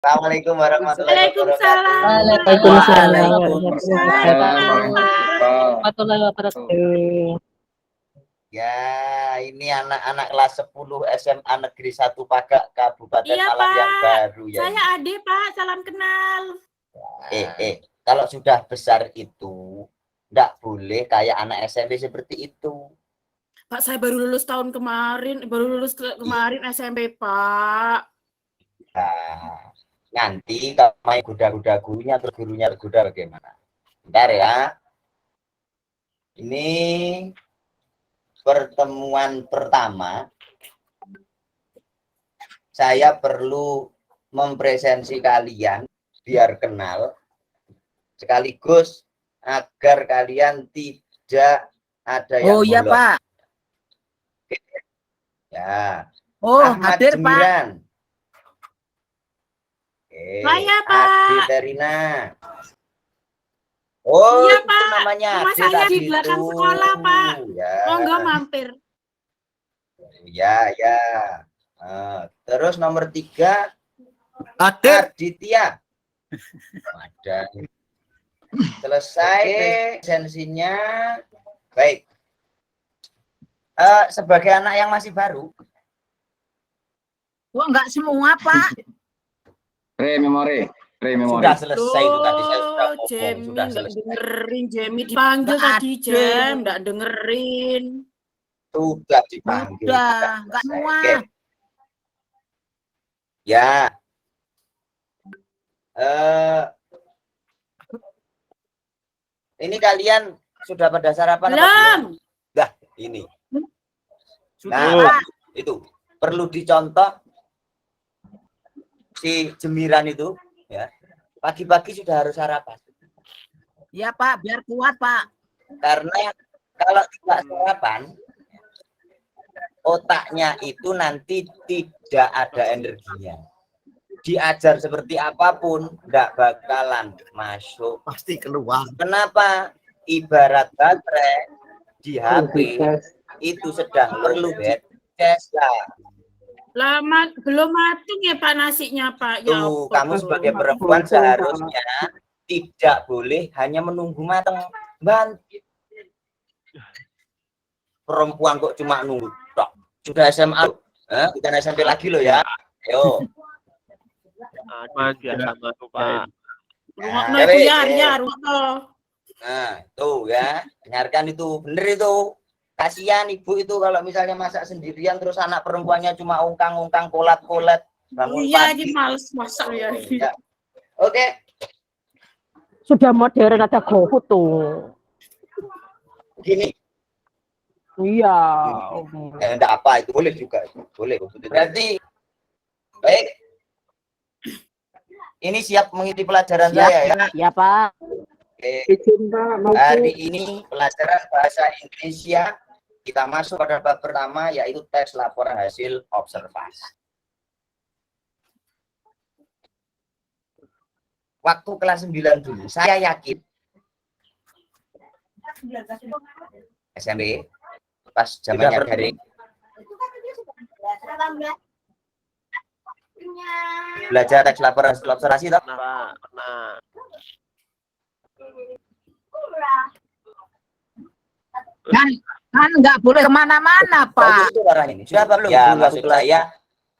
Assalamualaikum warahmatullahi wabarakatuh. Waalaikumsalam warahmatullahi wabarakatuh. Ya, ini anak-anak kelas 10 SMA Negeri 1 Pagak, Kabupaten Iya, Malang yang Pak. baru ya. Saya Ade, Pak. Salam kenal. Kalau sudah besar itu enggak boleh kayak anak SMP seperti itu. Pak, saya baru lulus tahun kemarin, kemarin SMP, Pak. Nah, nanti kalau main goda-goda gurunya, terus gurunya tergoda bagaimana? Bentar ya. Ini pertemuan pertama. Saya perlu mempresensi kalian biar kenal. Sekaligus agar kalian tidak ada yang Oh iya, bolong. Pak. Ya. Oh, Ahmad hadir, Pak. Jemiran. Saya, Pak. Ade Terina. Oh, Iya, itu Pak. namanya Rumah Ade saya tadi di belakang itu. sekolah, Pak. Ya. Monggo mampir. Ya, ya. Terus nomor 3 Hadir. Aditya. Ada. Selesai presensinya. Baik. Sebagai anak yang masih baru. Wah, enggak semua, Pak. Memori. Sudah selesai itu tadi saya sudah ngomong. Jemi, Sudah enggak selesai. dengerin. Jemi dipanggil Nggak tadi, ada. Jem. Enggak dengerin. Sudah dipanggil. Udah, enggak selesai. muat. Oke. Ya. Ini kalian sudah pada sarapan apa Belum. Nah, ini. Sudah, Nah, Pak. itu perlu dicontoh si Jemiran itu ya. Pagi-pagi sudah harus sarapan. Iya, Pak, biar kuat, Pak. Karena kalau tidak sarapan otaknya itu nanti tidak ada energinya. Diajar seperti apapun enggak bakalan masuk. Pasti keluar. Kenapa? Ibarat baterai di HP itu sedang perlu battery lah. Lama belum matang ya, Pak, nasinya, Pak. Ya, Tuh, apa kamu tuh? sebagai perempuan seharusnya tidak boleh hanya menunggu matang. Perempuan kok cuma nunggu. Tok. Sudah SMA, bukan SMP lagi loh ya. Ayo. Sama tuh, Pak. Rungokno itu ya, rungokno. Nah, tuh ya, dengarkan itu, bener itu. Kasihan ibu itu kalau misalnya masak sendirian terus anak perempuannya cuma ungkang-ungkang kolat-kolat. Iya, ini males masak ya. Ya. Oke, Sudah modern ada GoFood tuh. gini. Iya. Enggak apa, itu boleh juga. Boleh. Berarti, baik. Ini siap mengikuti pelajaran saya ya? Ya, Pak. Oke. Hari ini pelajaran bahasa Indonesia. Kita masuk pada bab pertama, yaitu teks laporan hasil observasi. Waktu kelas 9 dulu, saya yakin SMP pas zamannya daring belajar teks laporan hasil observasi toh? Nah. Kan nggak boleh kemana-mana, Pak. Itu orang ini. Sudah belum? Ya, maksud saya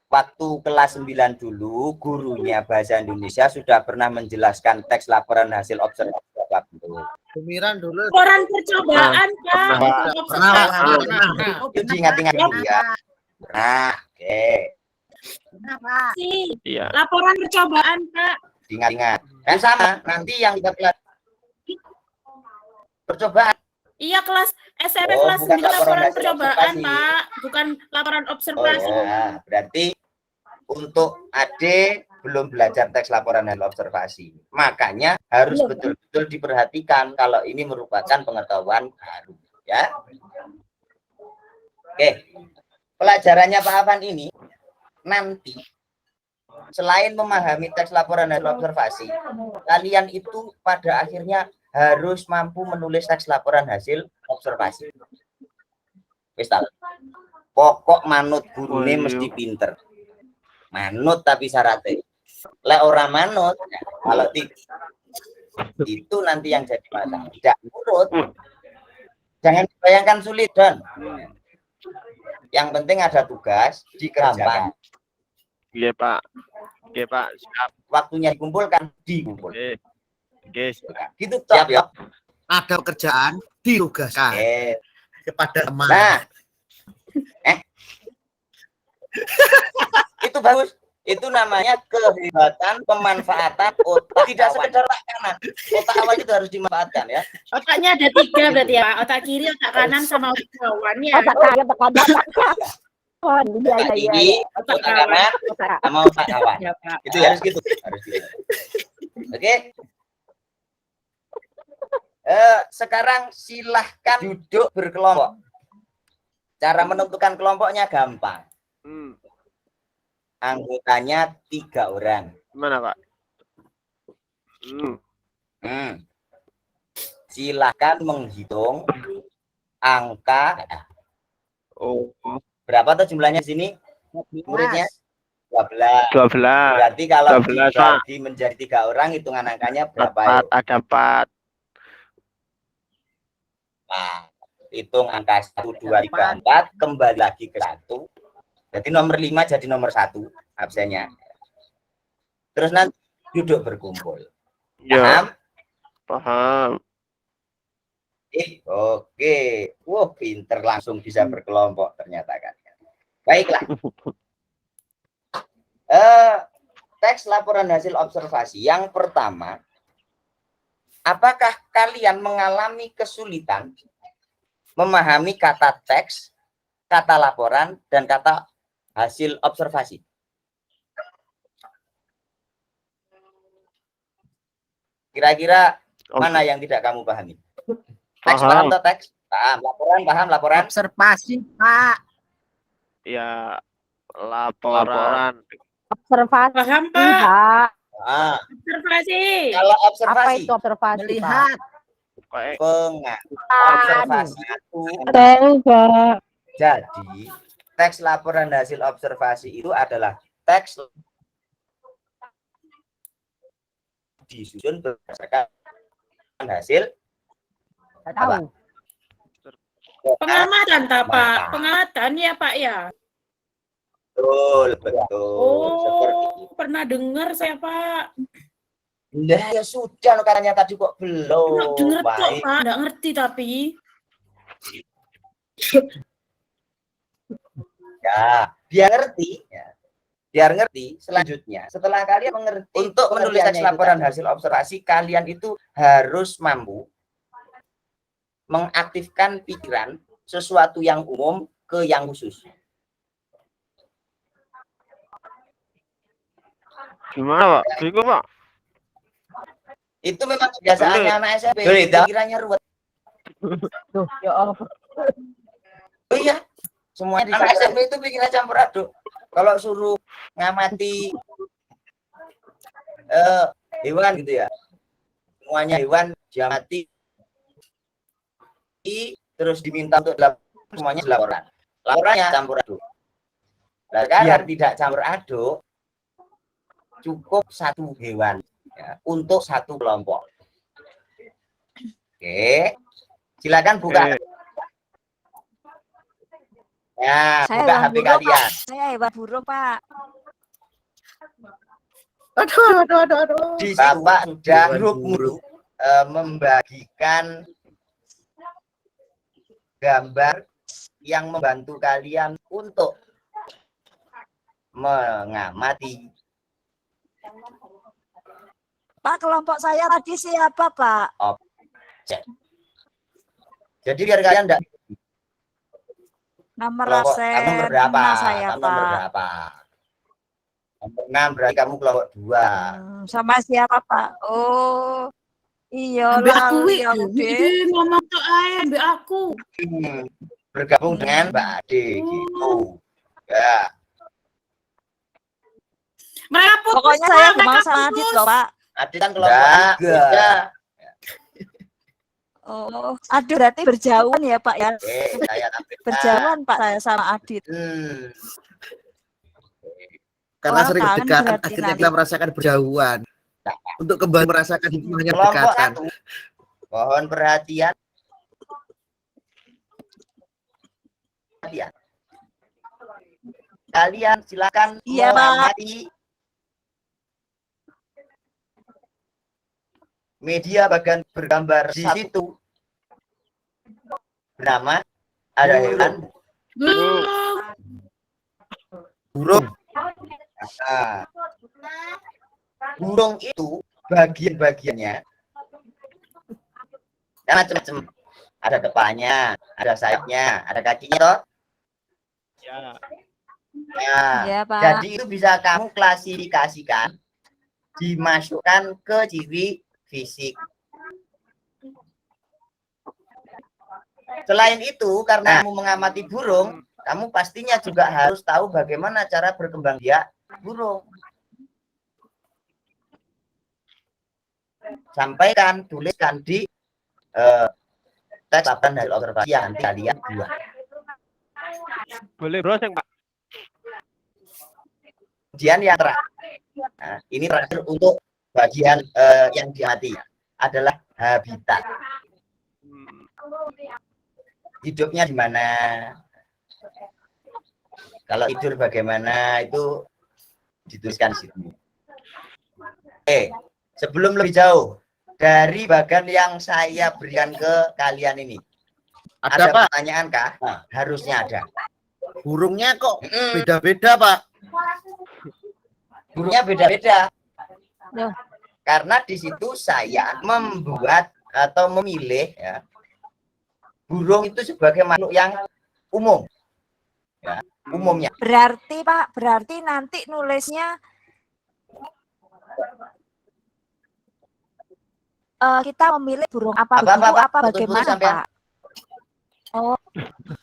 waktu kelas 9 dulu gurunya bahasa Indonesia sudah pernah menjelaskan teks laporan hasil observasi. Jemiran dulu. Laporan percobaan, Pak. Itu diingat-ingat dulu ya. Nah, oke. Kenapa? Iya. Laporan percobaan, Pak. Diingat-ingat. Dan sama, nanti yang kita pelajari percobaan. Iya, kelas SMP Oh, kelas bukan 9 laporan laporan hasil percobaan, observasi. Pak. Bukan laporan Oh observasi. ya, berarti untuk Ade belum belajar teks laporan hasil observasi. Makanya harus betul-betul diperhatikan kalau ini merupakan pengetahuan baru, ya. Oke. Pelajarannya Pak Afan ini nanti selain memahami teks laporan hasil observasi, kalian itu pada akhirnya harus mampu menulis teks laporan hasil observasi. Wis ta. Pokok manut gurune mesti pinter. Manut tapi syaratnya. Lek ora manut, ya, kalau itu nanti yang jadi masalah. Tidak nurut. Jangan dibayangkan sulit, Don. Yang penting ada tugas dikerjakan. Iya Pak. Oke Pak, siap. Waktunya dikumpulkan, dikumpul. Oke, siap. Gitu siap ya. Ada pekerjaan ditugaskan kepada teman. Nah, itu bagus. Itu namanya kehebatan pemanfaatan otak. Tidak sekedar otak kanan. Otak awal itu harus dimanfaatkan ya. Otaknya ada 3 berarti ya, Pak. Otak kiri, otak kanan, sama otak kawan ya. Otak kanan, otak kanan, otak kawan. Iya, Otak iya, kiri, iya. otak kanan, sama otak kawan. Ya, Pak. Itu ya, harus gitu. Harus gitu. Oke. Sekarang silahkan duduk berkelompok. Cara menentukan kelompoknya gampang. Anggotanya 3 orang. Gimana Pak? Silahkan menghitung angka. Oh, Berapa tuh jumlahnya di sini? Muridnya 12. 12. Berarti kalau 12, dibagi menjadi 3 orang, hitungan angkanya berapa? 4, ada 4. Nah, hitung angka 1, 2, 3, 4, kembali lagi ke 1. Jadi nomor 5 jadi nomor 1 absennya. Terus nanti duduk berkumpul. Paham? Ya, paham. Oke. Wah, pinter, langsung bisa berkelompok ternyata kan. Baiklah. Teks laporan hasil observasi. Yang pertama, apakah kalian mengalami kesulitan memahami kata teks, kata laporan, dan kata hasil observasi? Kira-kira mana yang tidak kamu pahami? Teks paham atau teks? Paham. Laporan paham, laporan? Observasi, Pak. Ya, laporan. Observasi, Paham, Pak? Pak. Ah, Observasi. kalau Apa observasi, itu observasi, Pak? Melihat. observasi itu. Tahu, Pak. Jadi, teks laporan hasil observasi itu adalah teks disusun berdasarkan hasil Nggak tahu. Pengamatan, Pak. Mata. Pengamatan ya, Pak ya. Betul, betul. Seperti Oh, pernah dengar saya, Pak. Nah, ya sudah, katanya tadi kok belum. Nggak dengar kok, Baik. Pak. Nggak ngerti tapi. Ya, biar ngerti. Ya. Biar ngerti, selanjutnya, setelah kalian mengerti, untuk menulis teks laporan hasil observasi, kalian itu harus mampu mengaktifkan pikiran sesuatu yang umum ke yang khusus. Gimana Pak? Bingung Pak? Itu memang kebiasaannya anak SMP. Pikirannya ruwet. Tuh, ya Allah. Oh iya, semuanya di anak SMP itu pikiran campur aduk. Kalau suruh ngamati hewan gitu ya, semuanya hewan diamati, terus diminta untuk semuanya laporan. Laporannya campur aduk. Nah, sekarang tidak campur aduk, cukup 1 hewan ya, untuk 1 kelompok. Oke, silakan buka. Ya, Saya buka hewan HP burung, kalian. Pak. Saya hewan burung, Pak. Aduh. Di Bapak sudah grup membagikan gambar yang membantu kalian untuk mengamati. Pak, kelompok saya tadi siapa, Pak? Jadi biar kalian enggak Nomor kelompok absen kamu nomor berapa? saya, Kamu nomor Pak. berapa? Nomor 6 berarti kamu kelompok 2. Sama siapa, Pak? Oh, iya Ambil aku, lali aku, Dek. ngomong tuh ambil aku. Bergabung dengan Mbak Ade gitu. Ya. Mereka putus, Pokoknya Pak, saya mereka gemang sama Adit putus. loh, Pak. Ade kan kelompok 3. Oh, aduh berarti berjauhan ya, Pak ya. Saya tampilkan. Berjauhan, Pak, saya sama Adit. Karena Wah, sering kangen berdekatan, berarti akhirnya nanti. kita merasakan berjauhan. Untuk kembali merasakan hikmahnya Kelompok berdekatan. 1, mohon perhatian. Kalian silakan Iya, Pak. mengamati media bagian bergambar di situ. Bernama ada hewan Belum. burung. Nah, burung itu bagian-bagiannya macam-macam. Ada kepalanya, ada sayapnya, ada kakinya toh. Ya. Nah, Iya, Pak. jadi itu bisa kamu klasifikasikan, dimasukkan ke ciri fisik. Selain itu, karena kamu mengamati burung, kamu pastinya juga harus tahu bagaimana cara berkembang biak burung. Sampaikan, tuliskan di teks laporan hasil observasi yang nanti kalian buat. Boleh browsing, Pak. Kemudian yang terakhir, nah, ini terakhir untuk bagian yang diamati adalah habitat. Hidupnya di mana? Kalau tidur bagaimana itu dituliskan di situ. Sebelum lebih jauh dari bagian yang saya berikan ke kalian ini, Ada, ada Pak. pertanyaan kah? Nah, harusnya ada. Burungnya kok beda-beda, Pak. Burungnya beda-beda. Loh. Karena di situ saya membuat atau memilih ya, burung itu sebagai makhluk yang umum. Ya, umumnya. Berarti Pak, berarti nanti nulisnya kita memilih burung apa begitu apa Putus-putus bagaimana sampean. Pak? Oh,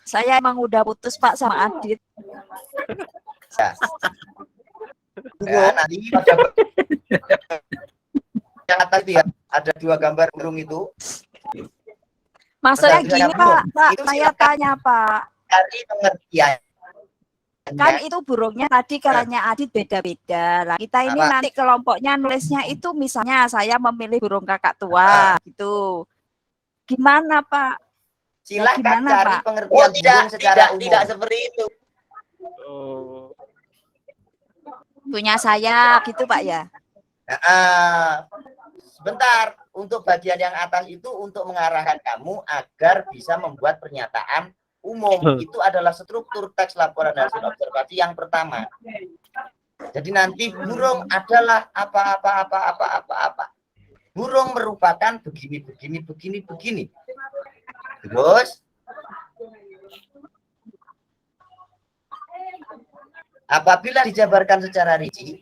saya emang udah putus Pak sama Adit. Ya, nanti pada yang atas itu ya, ada 2 gambar burung itu. Maksudnya gini Pak, Itu saya tanya Pak. Cari pengertian. Kan itu burungnya tadi caranya Adit beda-beda. Lah kita ini Apa? nanti kelompoknya nulisnya itu misalnya saya memilih burung kakak tua gitu. Gimana Pak? Silakan gimana, cari Pak? pengertian burung secara umum. Tidak seperti itu. Oh. Punya saya gitu Pak ya. Sebentar, untuk bagian yang atas itu untuk mengarahkan kamu agar bisa membuat pernyataan umum. Itu adalah struktur teks laporan hasil observasi yang pertama. Jadi nanti burung adalah apa. Burung merupakan begini. Terus apabila dijabarkan secara rinci,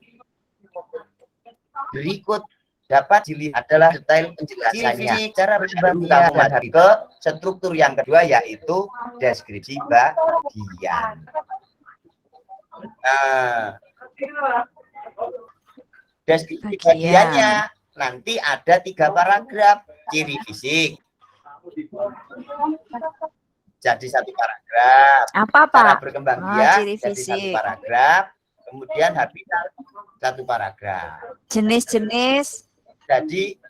berikut dapat dilihat adalah detail penjelasannya. Cara berkembang biak menghadapi ke struktur yang kedua yaitu deskripsi bagian. Nah, deskripsi bagiannya nanti ada 3 paragraf. Ciri fisik. Jadi 1 paragraf. Apa Pak? Cara berkembang biak ciri jadi 1 fisik. paragraf. Kemudian habitat 1 paragraf. Jenis-jenis. Jadi,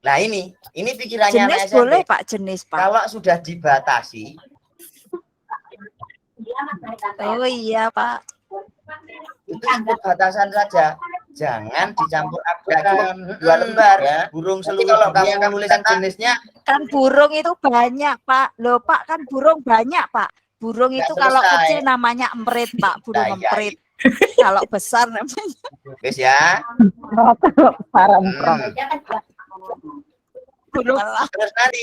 nah ini pikirannya Jenis SMP. boleh Pak, jenis Pak. Kalau sudah dibatasi, Oh iya Pak. itu ikut batasan saja. Jangan dicampur adukan 2 lembar ya. Burung seluruh kalau kamu menuliskan jenisnya Kan burung itu banyak Pak. Loh Pak, kan burung banyak Pak. Burung Nggak itu kalau selesai. kecil namanya emprit Pak, burung Nah, iya, emprit. Kalau besar namanya guys ya. Paremprong. burung. Terus nanti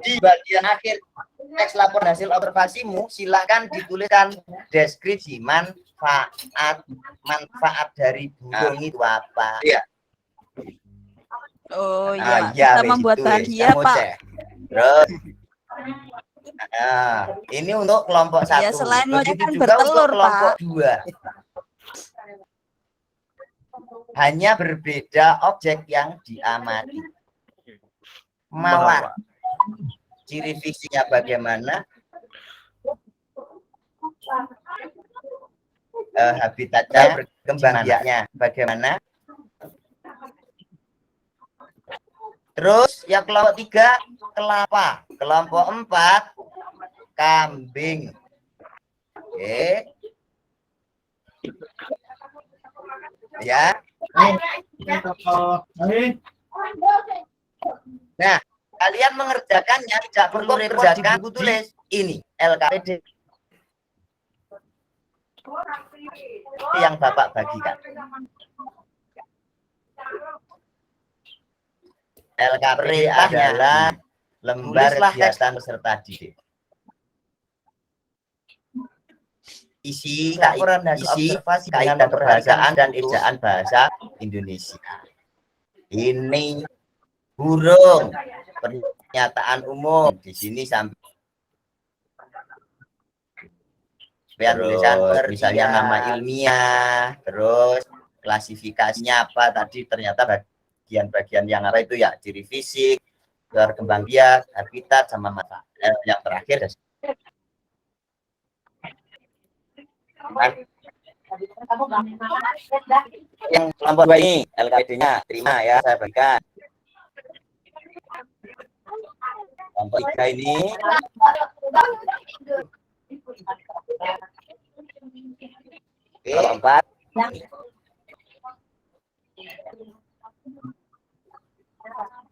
di bagian akhir teks laporan hasil observasimu silahkan dituliskan deskripsi manfaat dari burung itu apa. Iya. Oh iya, Ya, kita membuat hadiah Pak. Terus ini untuk kelompok 1. Ya, selain ngoceh Begitu kan juga bertelur, untuk kelompok Pak. 2. Hanya berbeda objek yang diamati. Mawar. Ciri fisiknya bagaimana? habitatnya, berkembang biaknya bagaimana. Terus yang kelompok 3 kelapa, kelompok 4 kambing. Oke. Ya. Nah, kalian mengerjakannya tidak perlu repot di buku tulis. Ini LKPD yang Bapak bagikan. LKPD adalah lembar kegiatan peserta didik. Isi laporan hasil observasi dengan kebahasaan dan ejaan bahasa Indonesia. Ini burung, pernyataan umum di sini sampai tulisan misalnya nama ilmiah, terus klasifikasinya apa tadi, ternyata bagian-bagian yang apa itu ya, ciri fisik, berkembang biak, habitat, sama mata. Yang terakhir yang kelompok 2 ini LKPD-nya terima ya, saya bagikan. Kelompok 3 ini kelompok 4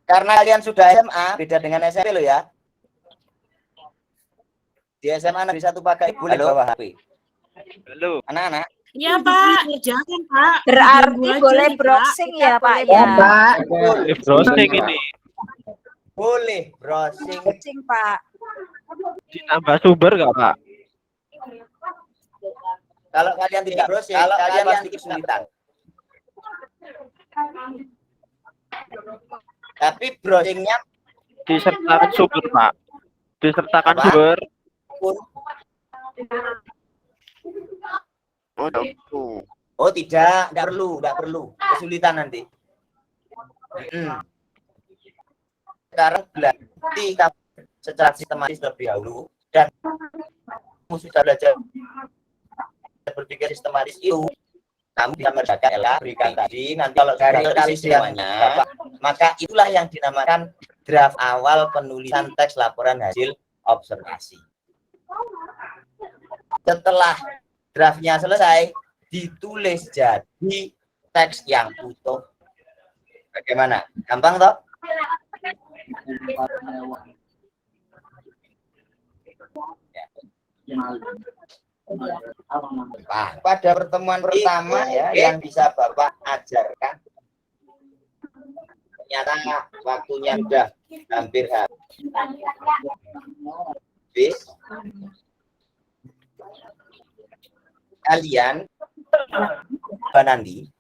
karena kalian sudah SMA, beda dengan SMP lo ya. Di SMA nanti satu pakai boleh bawa HP. Halo. Anak-anak. Iya Pak, jangan Pak. Berarti Ganggu aja boleh nih, Pak. browsing ya Pak ya. Browsing ini Boleh browsing. Browsing Pak. ditambah sumber nggak Pak? Kalau kalian tidak browsing, kalian pasti kesulitan. Tapi browsingnya Disertakan sumber Pak. Disertakan Apa? sumber. pun oh tidak perlu, kesulitan nanti. Sekarang berarti secara sistematis terlebih dahulu dan kamu sudah belajar berpikir sistematis itu, kamu bisa mengerjakan LK berikan tadi. Nanti kalau sudah terisi semuanya, maka itulah yang dinamakan draft awal penulisan teks laporan hasil observasi. Setelah draftnya selesai, ditulis jadi teks yang utuh. Bagaimana? Gampang toh? Nah, pada pertemuan pertama ya yang bisa Bapak ajarkan, ternyata waktunya sudah hampir habis. Kalian nanti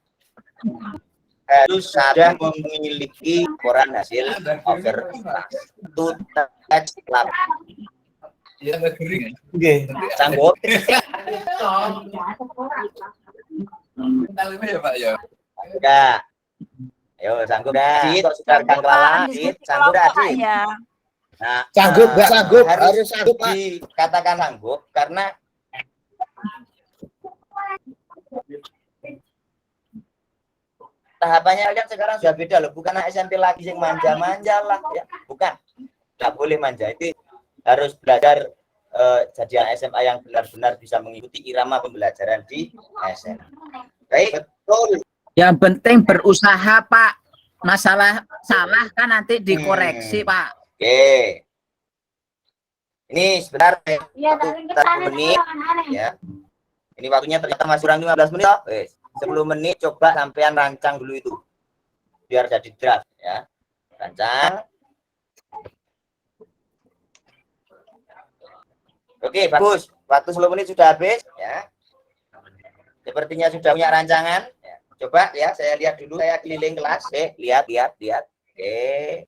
harus sudah memiliki laporan hasil observasi. Itu teks laporan. Sanggup? Enggak. Ayo sanggup dah. Sudah kelala, sanggup dah, ya. Nah, Sanggup, nggak sanggup, harus sanggup, Pak. Dikatakan sanggup karena tahapannya kalian sekarang sudah beda loh, bukan SMP lagi yang manja-manja lah ya, bukan, nggak boleh manja. Itu harus belajar jadi SMA yang benar-benar bisa mengikuti irama pembelajaran di SMA. Baik, betul. Yang penting berusaha Pak, masalah salah kan nanti dikoreksi Pak. Oke, ini sebentar, 1 menit ya. Ini waktunya ternyata masih kurang 15 menit. 10 menit coba sampean rancang dulu itu biar jadi draft ya. Rancang. Oke, bagus. Waktu 10 menit sudah habis ya. Sepertinya sudah punya rancangan ya. Coba ya, saya lihat dulu, saya keliling kelas. Lihat. Oke.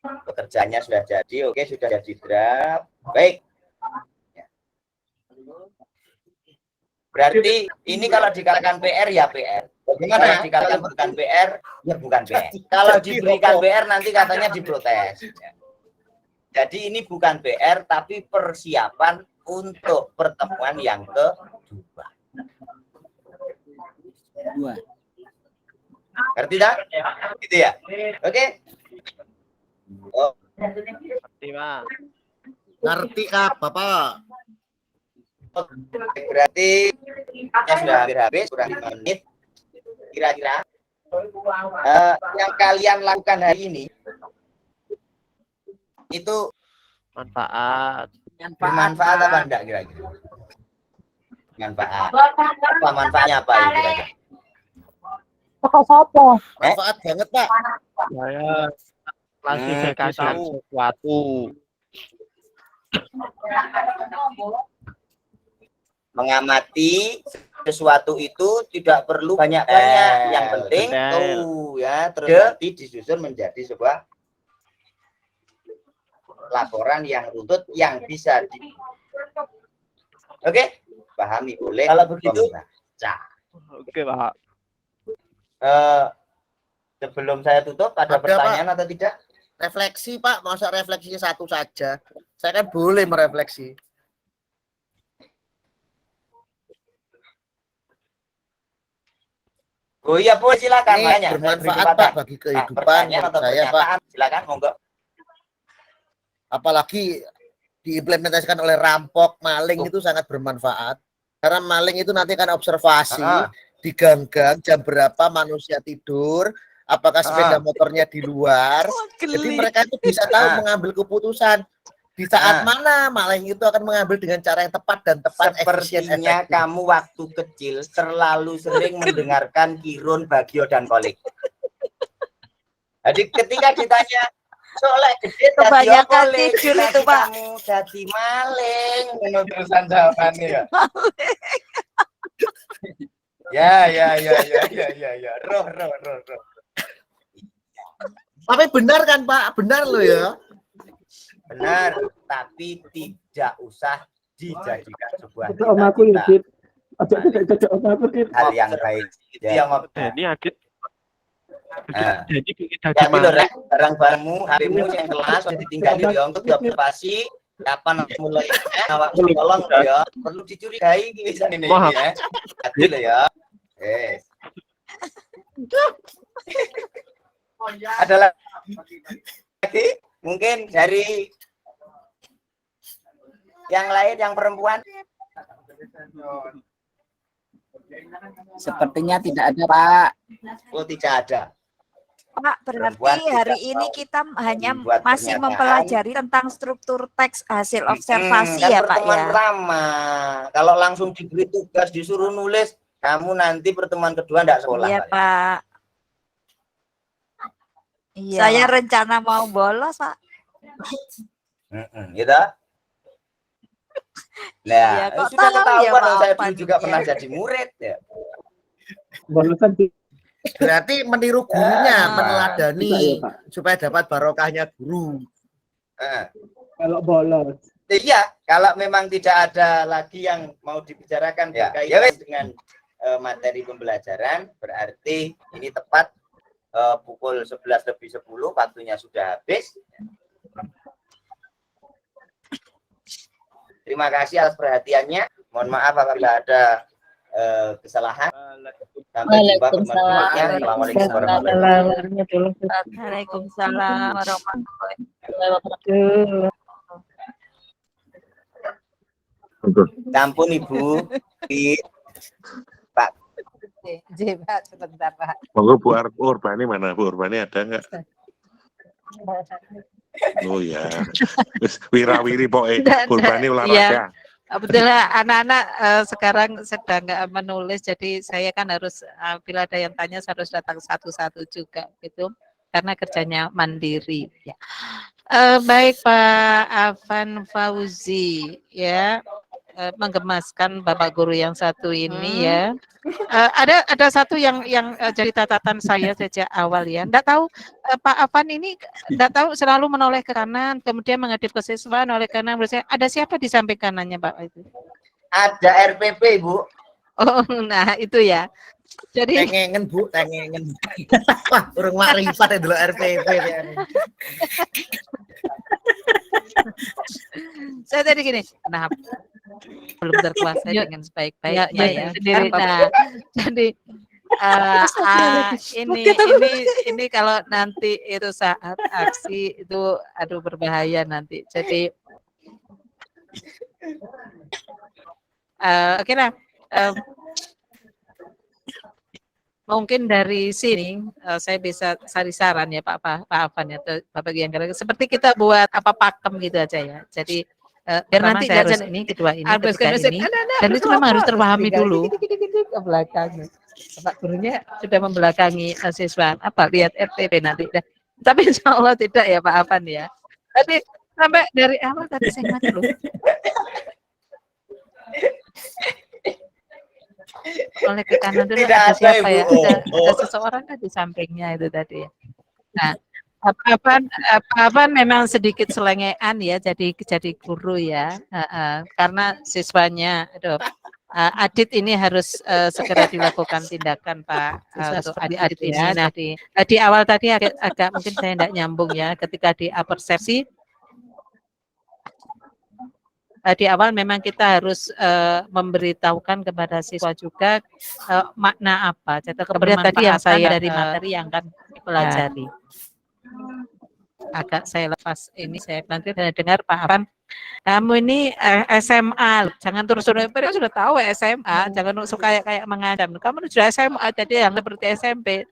Pekerjaannya sudah jadi. Oke, sudah jadi draft. Baik. Berarti ini kalau dikatakan PR ya PR. Bagaimana? Kalau dikatakan bukan PR ya bukan PR. Kalau diberikan PR nanti katanya diprotes. Jadi ini bukan PR tapi persiapan untuk pertemuan yang kedua. Ngerti tak? Gitu ya. Oke. Oh, Ngerti, Pak. Ngerti Kak, Bapak. berarti ya sudah hampir habis, kurang 5 menit. Kira-kira yang kalian lakukan hari ini itu Manfaat. bermanfaat apa enggak kira-kira? Manfaat. Apa manfaatnya apa ini kira-kira? Pakai sopo? Manfaat banget Pak. Saya klasifikasikan tahu. sesuatu. Mengamati sesuatu itu tidak perlu banyak-banyak, yang penting betul. tahu ya, terus nanti disusun menjadi sebuah laporan yang runtut yang bisa Oke, pahami boleh. Kalau begitu, Oke, Pak. sebelum saya tutup ada Ada, pertanyaan atau tidak? Refleksi Pak, masa refleksinya satu saja. Saya kan boleh merefleksi. Oh iya, Bu, silakan Ini tanya. bermanfaat Pak bagi kehidupan Pertanyaan menurut atau saya Pak. pernyataan, silakan monggo. Apalagi diimplementasikan oleh rampok, maling itu sangat bermanfaat. Karena maling itu nanti akan observasi di gang-gang jam berapa manusia tidur, apakah sepeda motornya di luar. Jadi mereka itu bisa tahu mengambil keputusan di saat mana maling itu akan mengambil dengan cara yang tepat dan tepat, efisien, Sepertinya efektif. kamu waktu kecil terlalu sering mendengarkan Kirun, Bagio, dan Kolik. Jadi ketika ditanya, soalnya gede Kebanyakan tidur itu, Pak. Kamu jadi maling. Menurut terusan jawabannya ya. Ya. Roh. Tapi benar kan Pak? Benar loh ya. Benar, tapi tidak usah dijadikan sebuah Cocok sama aku ya, cita-cita. Dit. Cocok sama aku, Dit. Hal yang baik. Itu yang mau. Ini Adit. Nah. Jadi bikin Jadi tadi lo rek barang-barangmu, HP-mu yang kelas sudah ditinggali ya untuk diobservasi kapan mulai awak tolong ya. Perlu dicurigai misalnya ini Maaf. ya. Adil ya. Ada lagi mungkin dari yang lain yang perempuan? Sepertinya tidak ada, Pak. Oh, tidak ada. Pak, Perempuan berarti hari tidak ini mau kita hanya membuat masih pernyataan. mempelajari tentang struktur teks hasil observasi Kan ya, Pak pertemuan ya. pertama. Kalau langsung diberi tugas disuruh nulis, kamu nanti pertemuan kedua enggak sekolah. Iya, Pak. Pak. Iya. Saya rencana mau bolos, Pak. Gitu. Nah, Iya, kok sudah tahu ketahuan ya, dong, Pak saya Afan dulu juga ini pernah ya. jadi murid ya. Bolosan Dit. Berarti meniru gurunya, Ah. meneladani Bisa ya, Pak. supaya dapat barokahnya guru. Kalau bolos. Iya, kalau memang tidak ada lagi yang mau dibicarakan berkaitan dengan materi pembelajaran, berarti ini tepat pukul 11:10, waktunya sudah habis. Terima kasih atas perhatiannya. Mohon maaf apabila ada kesalahan. Sampai jumpa pertemuan berikutnya. Assalamualaikum warahmatullahi wabarakatuh. Waalaikumsalam warahmatullahi Ampun Ibu. Pak. Pak, sebentar Pak. Monggo Bu Urbani mana? Bu Urbani ada nggak? Oh ya, wirawiri pokoknya Bu Urbani olahraga. Kebetulan anak-anak sekarang sedang nggak menulis, jadi saya kan harus bila ada yang tanya saya harus datang satu-satu juga gitu, karena kerjanya mandiri. Ya. Baik Pak Afan Fauzi, ya menggemaskan Bapak Guru yang satu ini ya. Ada satu yang jadi catatan saya sejak awal ya. Nggak tahu Pak Afan ini nggak tahu selalu menoleh ke kanan, kemudian menghadap ke siswa, menoleh ke kanan. Ada siapa di samping kanannya Pak itu? Ada RPP Ibu. Oh, nah itu ya. Jadi Tengengen Bu, tengengen. Wah, urung makrifat ya dulu RPP ya. Saya tadi gini, nah belum terkuasai dengan sebaik-baiknya ya. Sendiri. Nah, jadi ini kalau nanti itu saat aksi itu aduh berbahaya nanti. Jadi oke lah. Mungkin dari sini saya bisa cari saran ya Pak Afan ya, Bapak yang seperti kita buat apa pakem gitu aja ya. Jadi biar nanti saya harus harus ini, kedua ini, ketiga ini, dan itu memang harus terpahami dulu. Ke belakang, Pak gurunya sudah membelakangi siswa. Apa lihat RTP nanti. Tapi insya Allah tidak ya Pak Afan ya. Tadi sampai dari awal tadi saya ingat dulu. Oleh ke kanan dulu Tidak ada ada, siapa Ibu. ya? Ada seseorang kan di sampingnya itu tadi ya. Nah, apa memang sedikit selengean ya jadi guru ya. Karena siswanya aduh, Adit ini harus segera dilakukan tindakan Pak untuk Adit ini. Nah, di awal tadi agak mungkin saya tidak nyambung ya ketika di persepsi. Di awal memang kita harus memberitahukan kepada siswa juga makna apa, kemudian tadi yang saya dari materi yang akan dipelajari. Agak saya lepas ini, saya nanti dengar Pak Afan, kamu ini SMA, jangan terus-terus sudah tahu SMA, jangan suka kayak mengancam. Kamu sudah SMA, jadi yang seperti SMP.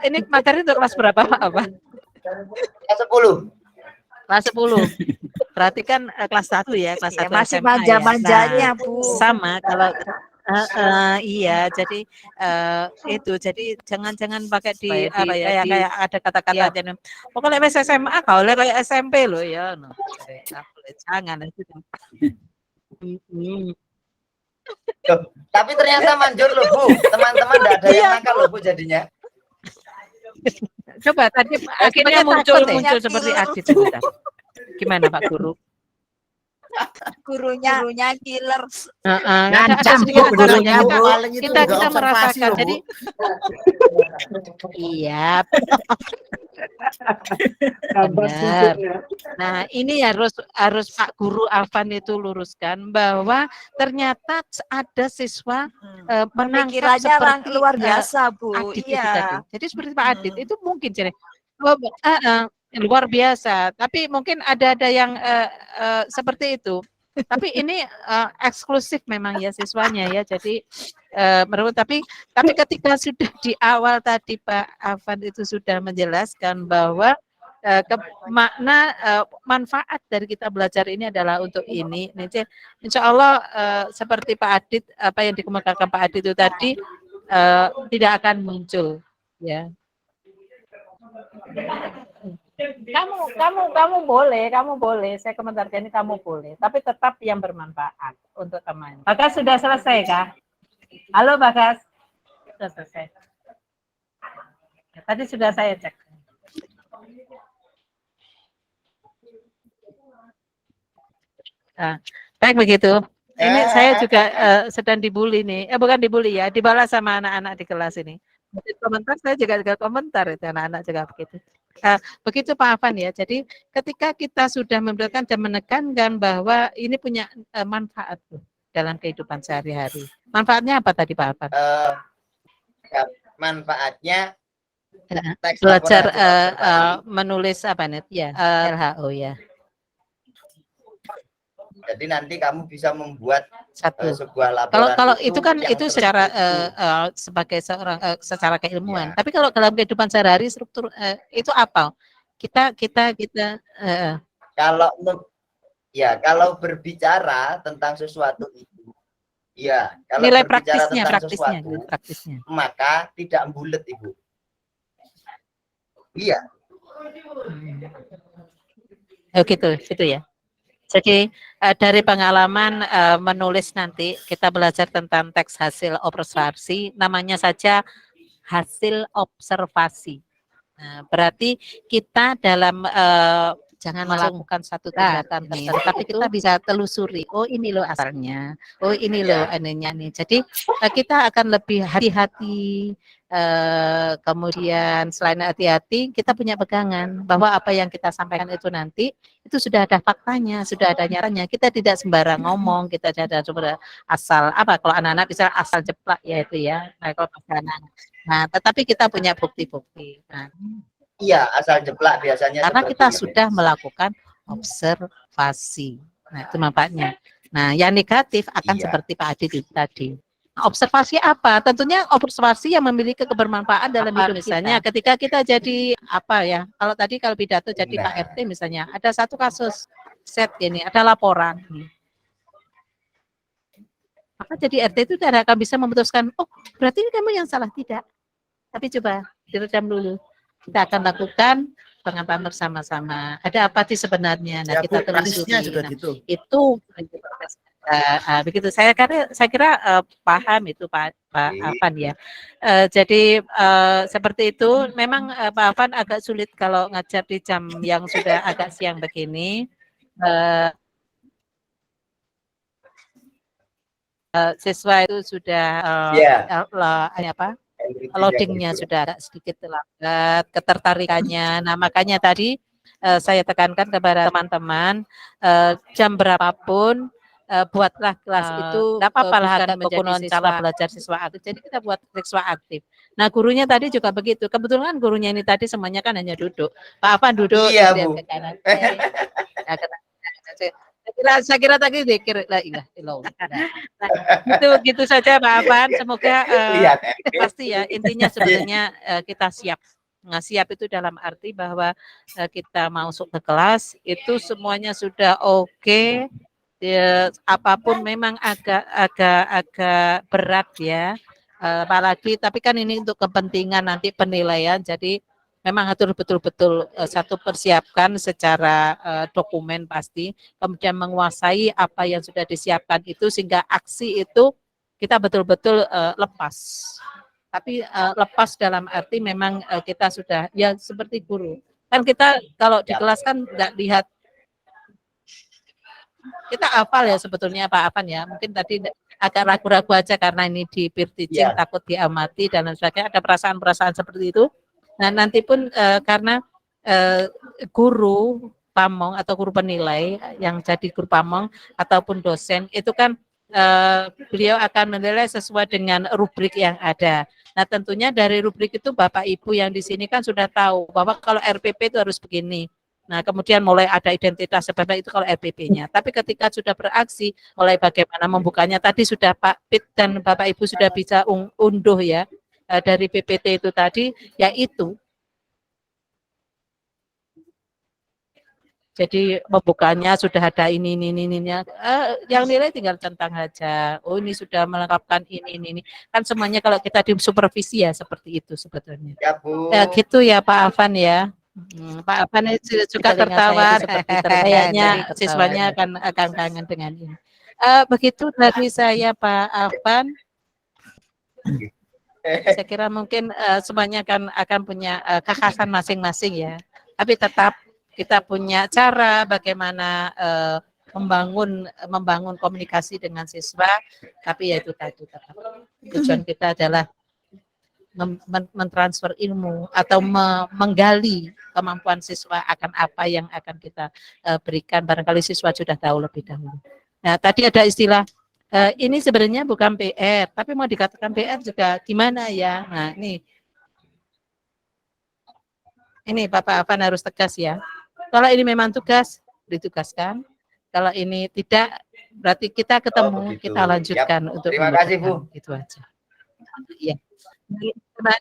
Ini materi untuk kelas berapa Pak Afan? Kelas 10. Kelas 10. Berarti kan kelas 1 ya, kelas 1 masih SMA manja-manjanya, ya. Bu. Sama kalau iya, jadi itu jadi jangan pakai di apa ya, kayak ada kata-kata pokoknya wis SMA kau kayak SMP loh ya. No. Jangan itu. Tapi ternyata manjur loh Bu, teman-teman tidak ada yang nakal loh Bu jadinya. Coba tadi akhirnya muncul seperti Adit sebentar. Gimana Pak Guru? Gurunya killer. Ngancam gurunya, Bu. Kita merasakan. Jadi iya. Benar. Nah, ini harus Pak Guru Afan itu luruskan bahwa ternyata ada siswa menangkap seperti luar biasa, Bu. Adit itu Iya. tadi. Jadi seperti Pak Adit itu mungkin jadi luar biasa. Tapi mungkin ada yang seperti itu. Tapi ini eksklusif memang ya siswanya ya. Jadi tapi ketika sudah di awal tadi Pak Afan itu sudah menjelaskan bahwa makna manfaat dari kita belajar ini adalah untuk ini. Insya Allah seperti Pak Adit, apa yang dikemukakan Pak Adit itu tadi tidak akan muncul ya. Kamu boleh saya komentarkan ini, kamu boleh, tapi tetap yang bermanfaat untuk teman. Bagas sudah selesai kah? Halo Bagas, sudah selesai. Tadi sudah saya cek. Nah, baik begitu. Ini saya juga sedang dibully nih, bukan dibully ya, dibalas sama anak-anak di kelas ini. Komentar saya juga komentar itu anak-anak juga begitu. Begitu Pak Afan ya. Jadi ketika kita sudah memberikan dan menekankan bahwa ini punya manfaat dalam kehidupan sehari-hari. Manfaatnya apa tadi Pak Afan? Manfaatnya belajar menulis apa nih? Ya, LHO ya. Jadi nanti kamu bisa membuat sebuah Kalau laporan. itu kan itu secara sebagai seorang secara keilmuan. Ya. Tapi kalau dalam kehidupan sehari-hari struktur itu apa? Kita kalau berbicara tentang sesuatu itu, ya kalau nilai berbicara praktisnya, tentang sesuatu, maka tidak bulat Ibu. Iya. Oh gitu ya. Jadi dari pengalaman menulis nanti kita belajar tentang teks hasil observasi, namanya saja hasil observasi. Nah, berarti kita dalam jangan melakukan satu tindakan tertentu, tapi kita bisa telusuri. Oh ini loh asalnya. Oh ini loh anunya nih. Jadi kita akan lebih hati-hati. Kemudian selain hati-hati, kita punya pegangan bahwa apa yang kita sampaikan itu nanti itu sudah ada faktanya, sudah ada nyatanya. Kita tidak sembarang ngomong, kita tidak ada asal apa. Kalau anak-anak bisa asal jeplak ya itu ya. Nah, kalau anak-anak. Nah, tetapi kita punya bukti-bukti. Nah, Iya, asal jeplak biasanya. karena seperti kita itu. sudah melakukan observasi. Nah, itu manfaatnya. Nah, yang negatif akan Iya. seperti Pak Adit itu tadi. Nah, observasi apa? Tentunya observasi yang memiliki kebermanfaatan dalam hidup. Misalnya ketika kita jadi apa ya? Kalau pidato jadi Pak RT misalnya, ada satu kasus set gini, ada laporan. Maka jadi RT itu tidak akan bisa memutuskan, oh berarti kamu yang salah, tidak. Tapi coba diredam dulu. Kita akan lakukan pengamatan bersama-sama. Ada apa sih sebenarnya? Nah, Ya, kita Bu, praktisnya telusuri. juga Nah, gitu. itu begitu. Saya kira paham itu Pak Afan ya. Jadi seperti itu. Memang Pak Afan agak sulit kalau ngajar di jam yang sudah agak siang begini. Siswa itu sudah apa? Loadingnya sudah agak sedikit terlambat, ketertarikannya. Nah, makanya tadi saya tekankan kepada teman-teman, jam berapapun buatlah kelas itu tidak apa-apa lah akan menjadi cara belajar siswa aktif. Jadi kita buat siswa aktif. Nah, gurunya tadi juga begitu. Kebetulan gurunya ini tadi semuanya kan hanya duduk. Pak Afan duduk, Iya, lihat Bu. ke kanan. Saya kira tadi zikir la ilaha illallah. Nah, gitu saja Pak Afan. Semoga Lihat. pasti ya intinya sebenarnya kita siap. Nah, siap itu dalam arti bahwa kita masuk ke kelas itu semuanya sudah oke. Apapun memang agak berat ya. Apalagi tapi kan ini untuk kepentingan nanti penilaian. Jadi memang harus betul-betul satu persiapkan secara dokumen pasti, kemudian menguasai apa yang sudah disiapkan itu sehingga aksi itu kita betul-betul lepas. Tapi lepas dalam arti memang kita sudah ya seperti guru. Kan kita kalau di kelas kan nggak lihat, kita hafal ya sebetulnya Pak Afan ya. Mungkin tadi agak ragu-ragu aja karena ini di peer teaching takut diamati dan lain sebagainya. Ada perasaan-perasaan seperti itu. Nah, nanti pun karena guru pamong atau guru penilai yang jadi guru pamong ataupun dosen itu kan beliau akan menilai sesuai dengan rubrik yang ada. Nah, tentunya dari rubrik itu Bapak Ibu yang di sini kan sudah tahu bahwa kalau RPP itu harus begini. Nah, kemudian mulai ada identitas sebenarnya itu kalau RPP-nya. Tapi ketika sudah beraksi, mulai bagaimana membukanya tadi sudah Pak Pit dan Bapak Ibu sudah bisa unduh ya. Dari PPT itu tadi, yaitu jadi membukanya sudah ada ini. Yang nilai tinggal tentang aja. Oh ini sudah melengkapkan ini. Kan semuanya kalau kita di supervisi ya seperti itu sebetulnya. Ya, Bu. Gitu ya Pak Afan ya. Pak Afan juga tertawa. Kayaknya siswanya akan kangen dengan ini. Begitu dari saya Pak Afan. Saya kira mungkin semuanya akan punya kekhasan masing-masing ya. Tapi tetap kita punya cara bagaimana membangun komunikasi dengan siswa. Tapi ya itu tadi tetap tujuan kita adalah mentransfer ilmu atau menggali kemampuan siswa akan apa yang akan kita berikan. Barangkali siswa sudah tahu lebih dahulu. Nah, tadi ada istilah ini sebenarnya bukan PR, tapi mau dikatakan PR juga gimana ya? Nah, ini Bapak Afan harus tegas ya. Kalau ini memang tugas, ditugaskan. Kalau ini tidak, berarti kita ketemu, kita lanjutkan untuk terima kasih Bu. Itu aja. Ya.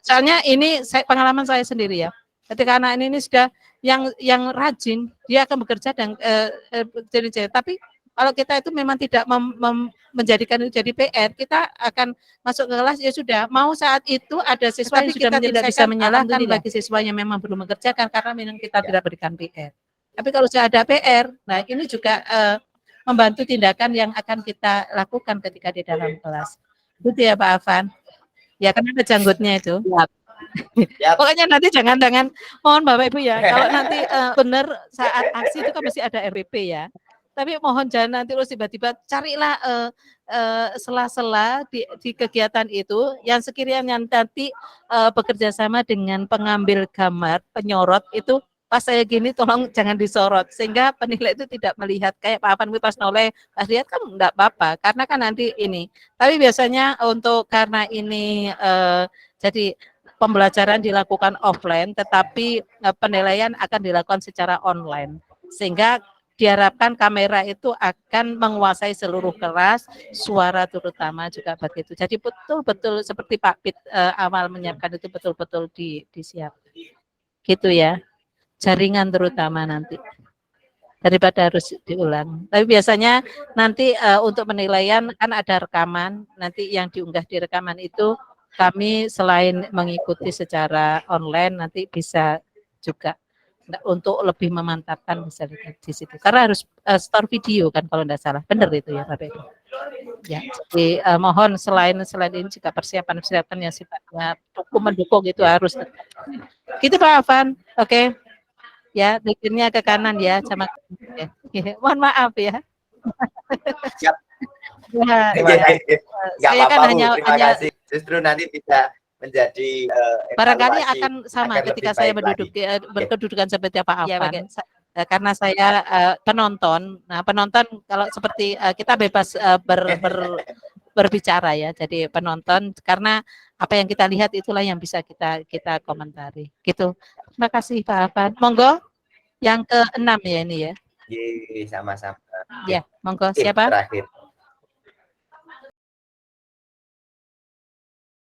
Soalnya ini pengalaman saya sendiri ya. Ketika anak ini sudah yang rajin, dia akan bekerja dan tapi kalau kita itu memang tidak menjadikan itu jadi PR, kita akan masuk ke kelas ya sudah. Mau saat itu ada siswa yang sudah tidak bisa menyalahkan bagi siswa yang memang belum mengerjakan karena memang kita tidak berikan PR. Tapi kalau sudah ada PR, nah ini juga membantu tindakan yang akan kita lakukan ketika di dalam kelas. Gitu ya Pak Afan. Ya kan ada janggutnya itu. Yap. Pokoknya nanti jangan mohon Bapak Ibu ya, kalau nanti benar saat aksi itu kan mesti ada RPP ya. Tapi mohon jangan nanti terus tiba-tiba carilah sela-sela di kegiatan itu yang sekiranya nanti bekerja sama dengan pengambil gambar, penyorot itu pas saya gini tolong jangan disorot sehingga penilai itu tidak melihat kayak Pak Afan pas noleh pas lihat kan enggak apa-apa karena kan nanti ini. Tapi biasanya untuk karena ini jadi pembelajaran dilakukan offline tetapi penilaian akan dilakukan secara online sehingga diharapkan kamera itu akan menguasai seluruh kelas, suara terutama juga begitu. Jadi betul-betul seperti Pak Pit awal menyiapkan itu betul-betul disiapkan. Gitu ya. Jaringan terutama nanti. Daripada harus diulang. Tapi biasanya nanti untuk penilaian kan ada rekaman, nanti yang diunggah di rekaman itu kami selain mengikuti secara online nanti bisa juga untuk lebih memantapkan bisa di situ. Karena harus store video kan kalau tidak salah. Benar itu ya Bapak Ibu. Ya, jadi mohon selain ini juga persiapan yang sifatnya mendukung itu harus tetap. Gitu Pak Afan. Oke. Ya, dikirnya ke kanan ya sama ya. Mohon maaf ya. Siap. Ya, Saya kan hanya kasih. Justru nanti bisa menjadi barangkali akan sama agar ketika lebih saya baik berkedudukan seperti Pak Afan. Karena saya penonton. Nah, penonton kalau seperti kita bebas berbicara ya. Jadi penonton karena apa yang kita lihat itulah yang bisa kita komentari. Gitu. Terima kasih Pak Afan. Monggo yang ke-6 ya ini ya. Sama-sama. Ya, monggo siapa? Terakhir.